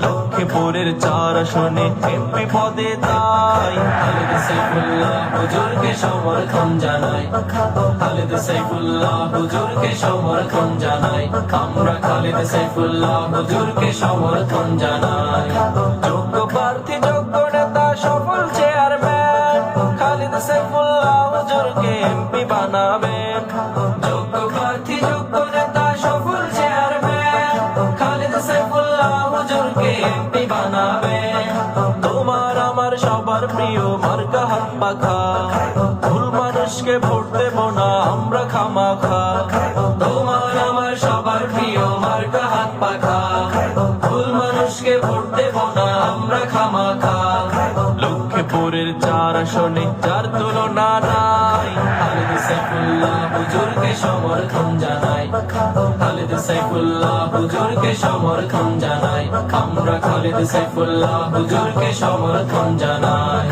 লক্ষ্মীপুরের 4 আসনে এমপি পদে তাই খালেদ সাইফুল্লাহ হুজুরকে সমর্থন জানাই, খালেদ সাইফুল্লাহ হুজুরকে সমর্থন জানাই, আমরা খালেদ সাইফুল্লাহ হুজুরকে সমর্থন জানাই। যোগ্য প্রার্থী যোগ্য নেতা সফল চেয়ারম্যান খালেদ সাইফুল্লাহ হুজুরকে এমপি বানাবেন। যোগ্য প্রার্থী যোগ্য নেতা সফল চেয়ারম্যান খালেদ সাইফুল্লাহ হুজুরকে এমপি বানাবে। তোমার আমার সবার প্রিয় মার্কা হাত পাখা, ভুল মানুষকে ভোট দেব না আমরা খামাখা। তোমার আমার সবার প্রিয় মার্কা হাত পাখা, ভুল মানুষকে ভোট দেব না আমরা খামাখা। লক্ষ্মীপুরের 4 আসনে যার তুলনা নাই খালেদ সাইফুল্লাহ হুজুরকে সমর্থন জানাই, খালেদ সাইফুল্লাহ হুজুরকে সমর্থন জানাই, আমরা খালেদ সাইফুল্লাহ হুজুরকে সমর্থন জানাই।